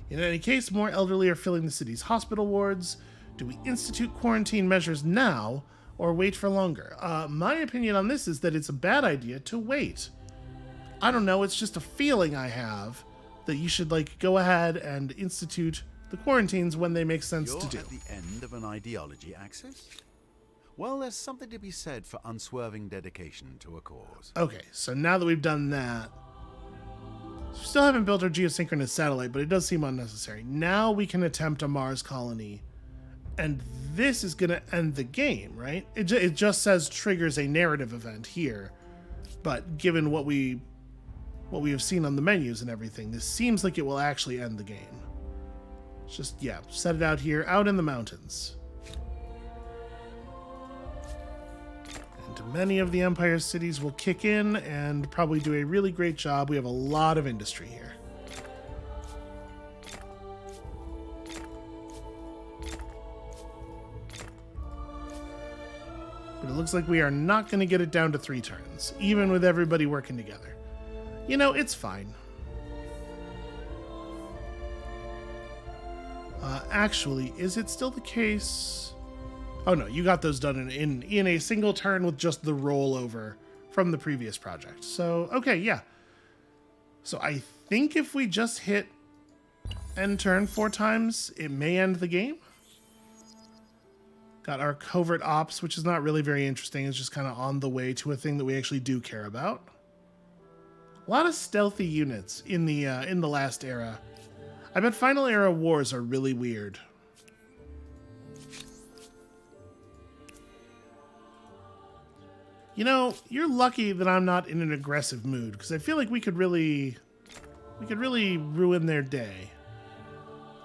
In any case, more elderly are filling the city's hospital wards. Do we institute quarantine measures now, or wait for longer? My opinion on this is that it's a bad idea to wait. I don't know, it's just a feeling I have that you should, like, go ahead and institute the quarantines when they make sense You're to do. at the end of an ideology axis? Well, there's something to be said for unswerving dedication to a cause. Okay, so now that we've done that, we still haven't built our geosynchronous satellite, but it does seem unnecessary. Now we can attempt a Mars colony, and this is going to end the game, right? It just says triggers a narrative event here, but given what we what we have seen on the menus and everything, this seems like it will actually end the game. Just, yeah, set it out here, out in the mountains. And many of the Empire's cities will kick in and probably do a really great job. We have a lot of industry here. But it looks like we are not going to get it down to 3 turns, even with everybody working together. You know, it's fine. Actually, is it still the case? Oh no, you got those done in a single turn with just the rollover from the previous project. So, okay, yeah. So I think if we just hit end turn 4 times, it may end the game. Got our covert ops, which is not really very interesting. It's just kind of on the way to a thing that we actually do care about. A lot of stealthy units in the last era. I bet final era wars are really weird. You know, you're lucky that I'm not in an aggressive mood, because I feel like we could really ruin their day.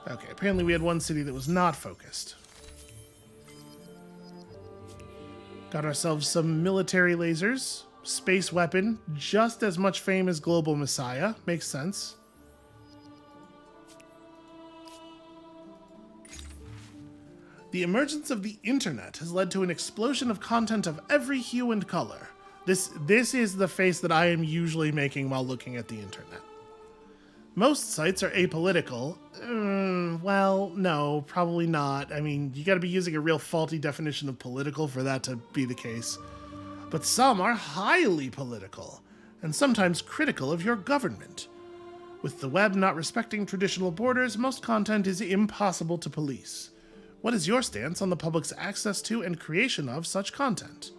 Okay, apparently we had one city that was not focused. Got ourselves some military lasers, space weapon, just as much fame as Global Messiah. Makes sense. The emergence of the internet has led to an explosion of content of every hue and color. This is the face that I am usually making while looking at the internet. Most sites are apolitical. Well, no, probably not. I mean, you gotta be using a real faulty definition of political for that to be the case. But some are highly political, and sometimes critical of your government. With the web not respecting traditional borders, most content is impossible to police. What is your stance on the public's access to and creation of such content?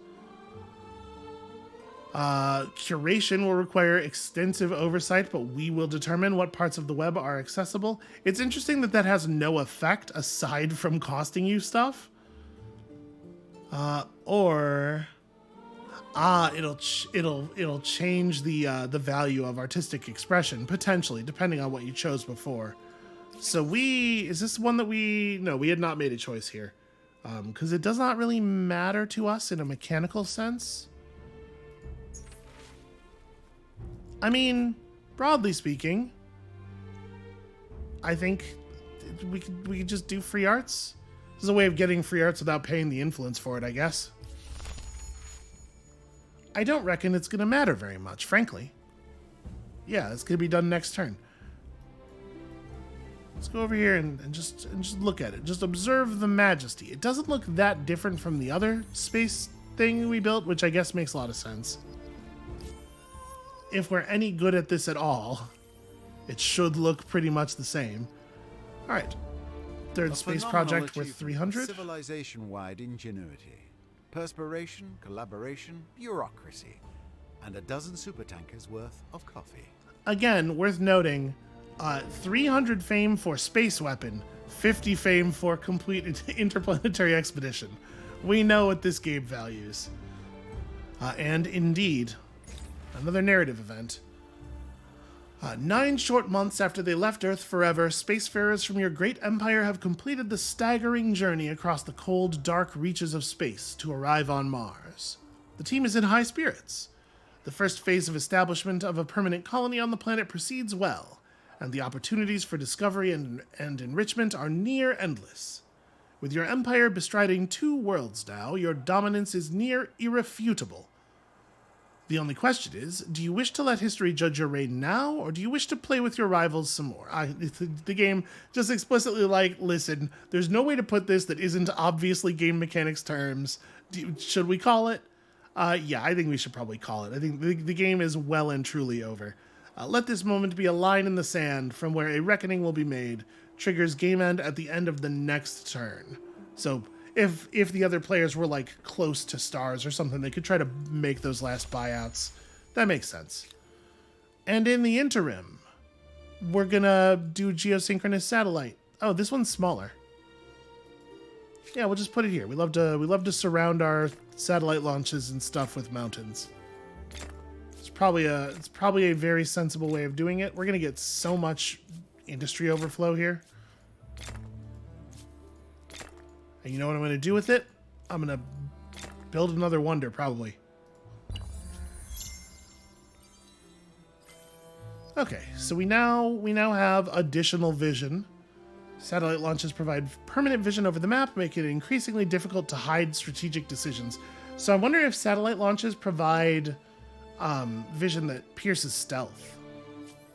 Curation will require extensive oversight, but we will determine what parts of the web are accessible. It's interesting that that has no effect aside from costing you stuff. It'll change the value of artistic expression potentially, depending on what you chose before. So is this one that no, we had not made a choice here. Because it does not really matter to us in a mechanical sense. I mean, broadly speaking, I think we could just do free arts. This is a way of getting free arts without paying the influence for it, I guess. I don't reckon it's going to matter very much, frankly. Yeah, it's going to be done next turn. Let's go over here and just look at it. Just observe the majesty. It doesn't look that different from the other space thing we built, which I guess makes a lot of sense. If we're any good at this at all, it should look pretty much the same. All right. Third space project worth 300. Civilization-wide ingenuity, perspiration, collaboration, bureaucracy, and a dozen supertankers worth of coffee. Again, worth noting, 300 fame for space weapon, 50 fame for complete interplanetary expedition. We know what this game values. And indeed, another narrative event. 9 short months after they left Earth forever, spacefarers from your great empire have completed the staggering journey across the cold, dark reaches of space to arrive on Mars. The team is in high spirits. The first phase of establishment of a permanent colony on the planet proceeds well, and the opportunities for discovery and enrichment are near endless. With your empire bestriding 2 worlds now, your dominance is near irrefutable. The only question is, do you wish to let history judge your reign now, or do you wish to play with your rivals some more? The game just explicitly like, listen, there's no way to put this that isn't obviously game mechanics terms. Should we call it? Yeah, I think we should probably call it. I think the game is well and truly over. Let this moment be a line in the sand from where a reckoning will be made. Triggers game end at the end of the next turn. So if the other players were like close to stars or something, they could try to make those last buyouts. That makes sense. And in the interim, we're gonna do geosynchronous satellite. Oh, this one's smaller. Yeah, we'll just put it here. We love to surround our satellite launches and stuff with mountains. It's probably a very sensible way of doing it. We're gonna get so much industry overflow here. And you know what I'm gonna do with it? I'm gonna build another wonder, probably. Okay, so we now have additional vision. Satellite launches provide permanent vision over the map, making it increasingly difficult to hide strategic decisions. So I wonder if satellite launches provide vision that pierces stealth,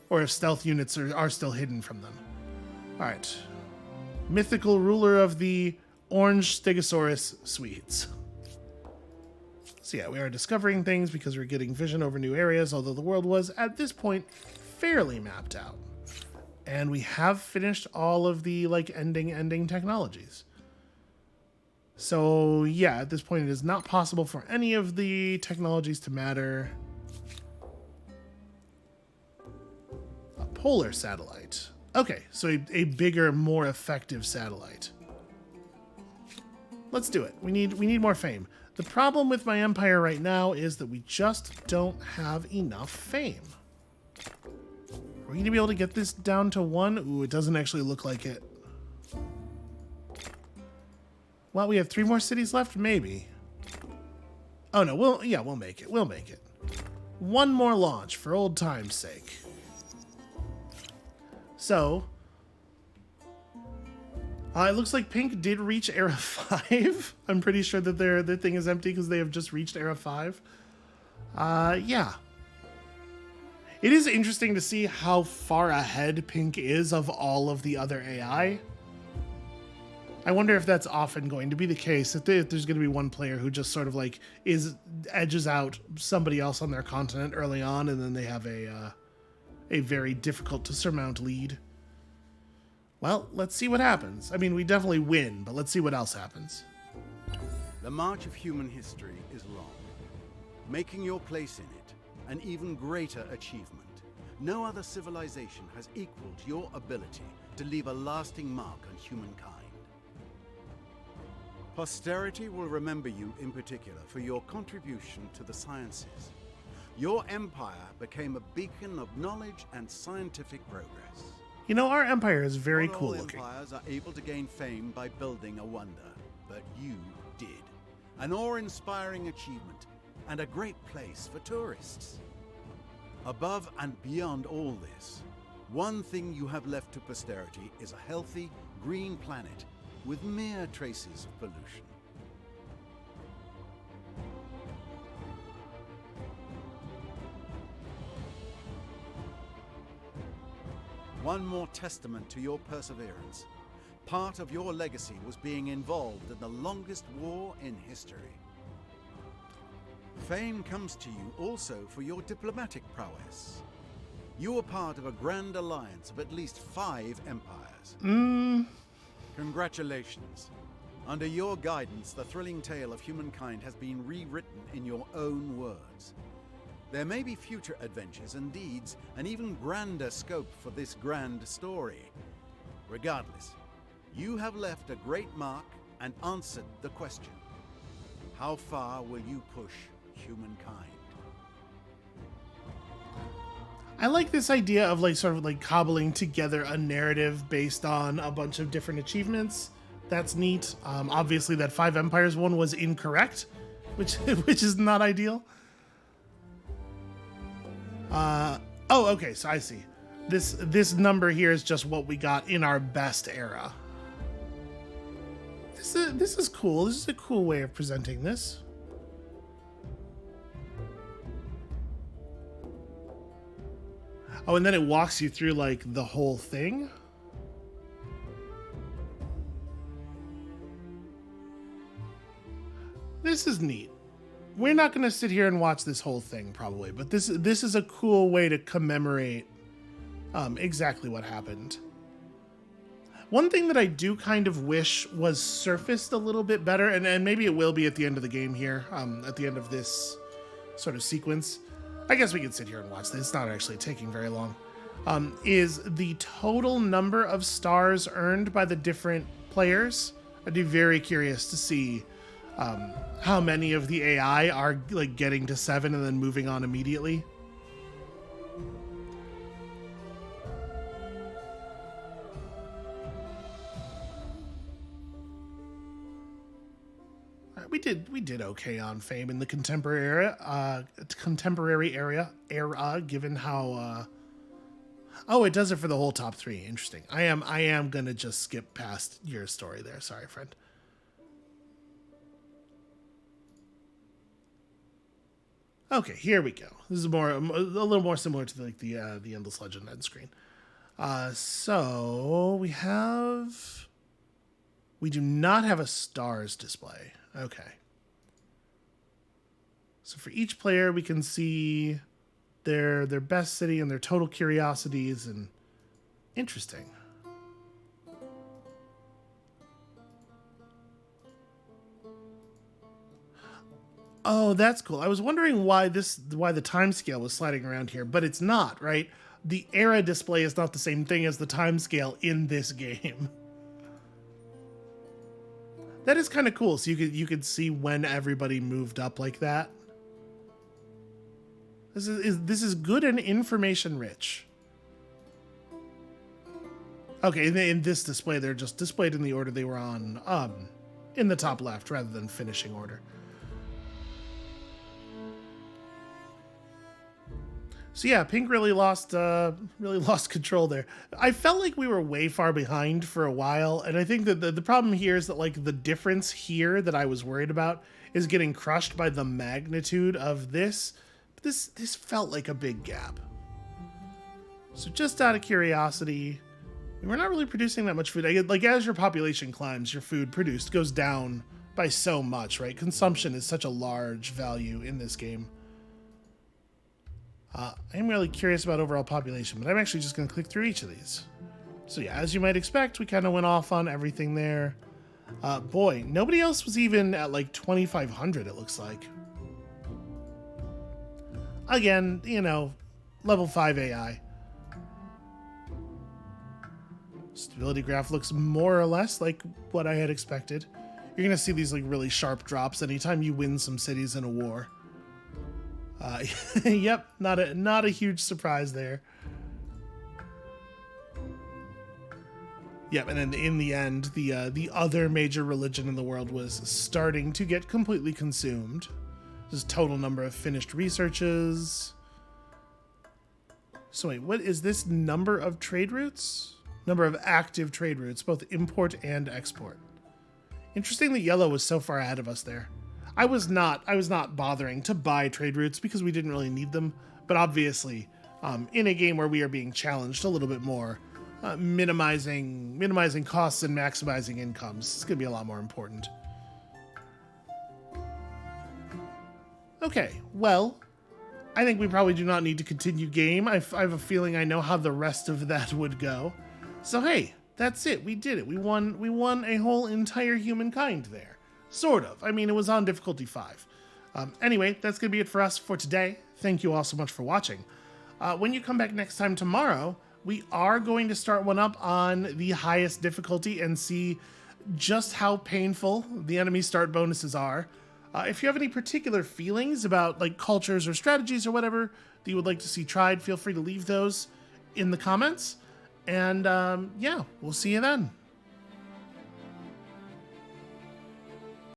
or if stealth units are still hidden from them. All right, mythical ruler of the Orange Stegosaurus Swedes. So yeah, we are discovering things because we're getting vision over new areas, although the world was, at this point, fairly mapped out. And we have finished all of the, like, ending technologies. So yeah, at this point, it is not possible for any of the technologies to matter. A polar satellite. Okay, so a bigger, more effective satellite. Let's do it. We need more fame. The problem with my empire right now is that we just don't have enough fame. Are we going to be able to get this down to 1? Ooh, it doesn't actually look like it. Well, we have 3 more cities left? Maybe. Oh, no. We'll make it. We'll make it. 1 more launch for old time's sake. So, it looks like Pink did reach Era 5. I'm pretty sure that their thing is empty because they have just reached Era 5. Yeah. It is interesting to see how far ahead Pink is of all of the other AI. I wonder if that's often going to be the case, if there's going to be one player who just sort of like edges out somebody else on their continent early on, and then they have a very difficult to surmount lead. Well, let's see what happens. I mean, we definitely win, but let's see what else happens. The march of human history is long, making your place in it an even greater achievement. No other civilization has equaled your ability to leave a lasting mark on humankind. Posterity will remember you in particular for your contribution to the sciences. Your empire became a beacon of knowledge and scientific progress. You know, our empire is very Not cool all looking. empires are able to gain fame by building a wonder, but you did. An awe-inspiring achievement and a great place for tourists. Above and beyond all this, one thing you have left to posterity is a healthy, green planet with mere traces of pollution. One more testament to your perseverance. Part of your legacy was being involved in the longest war in history. Fame comes to you also for your diplomatic prowess. You were part of a grand alliance of at least 5 empires. Congratulations. Under your guidance, the thrilling tale of humankind has been rewritten in your own words. There may be future adventures and deeds, an even grander scope for this grand story. Regardless, you have left a great mark and answered the question: how far will you push humankind? I like this idea of like sort of like cobbling together a narrative based on a bunch of different achievements. That's neat. Obviously that 5 Empires one was incorrect, which is not ideal. Oh, okay, so I see. This number here is just what we got in our best era. This is cool. This is a cool way of presenting this. Oh, and then it walks you through like the whole thing. This is neat. We're not going to sit here and watch this whole thing probably, but this is a cool way to commemorate exactly what happened. One thing that I do kind of wish was surfaced a little bit better, and maybe it will be at the end of the game here, at the end of this sort of sequence. I guess we could sit here and watch this. It's not actually taking very long. Is the total number of stars earned by the different players. I'd be very curious to see how many of the AI are like getting to 7 and then moving on immediately. did okay on fame in the contemporary era, given how. Oh, it does it for the whole top 3. Interesting. I am gonna just skip past your story there. Sorry, friend. Okay, here we go. This is a little more similar to the Endless Legend end screen. So we do not have a stars display. Okay. So for each player, we can see their best city and their total curiosities, and interesting. Oh, that's cool. I was wondering why the time scale was sliding around here, but it's not, right? The era display is not the same thing as the time scale in this game. That is kind of cool. So you could see when everybody moved up like that. This is good and information rich. Okay, in this display, they're just displayed in the order they were on, in the top left rather than finishing order. So yeah, Pink really lost control there. I felt like we were way far behind for a while, and I think that the problem here is that like the difference here that I was worried about is getting crushed by the magnitude of this. This felt like a big gap. So just out of curiosity, we're not really producing that much food. Like as your population climbs, your food produced goes down by so much, right? Consumption is such a large value in this game. I'm really curious about overall population, but I'm actually just going to click through each of these. So yeah, as you might expect, we kind of went off on everything there. Boy, nobody else was even at like 2,500, it looks like. Again, you know, level 5 AI. Stability graph looks more or less like what I had expected. You're going to see these like really sharp drops anytime you win some cities in a war. Yep, not a huge surprise there. Yep, and then in the end, the other major religion in the world was starting to get completely consumed. This is total number of finished researches. So wait, what is this number of trade routes? Number of active trade routes, both import and export. Interesting that yellow was so far ahead of us there. I was not bothering to buy trade routes because we didn't really need them, but obviously, in a game where we are being challenged a little bit more, minimizing costs and maximizing incomes is going to be a lot more important. Okay, well, I think we probably do not need to continue game. I have a feeling I know how the rest of that would go. So hey, that's it. We did it. We won a whole entire humankind there. Sort of. I mean, it was on difficulty 5. Anyway, that's going to be it for us for today. Thank you all so much for watching. When you come back next time tomorrow, we are going to start one up on the highest difficulty and see just how painful the enemy start bonuses are. If you have any particular feelings about like cultures or strategies or whatever that you would like to see tried, feel free to leave those in the comments. And yeah, we'll see you then.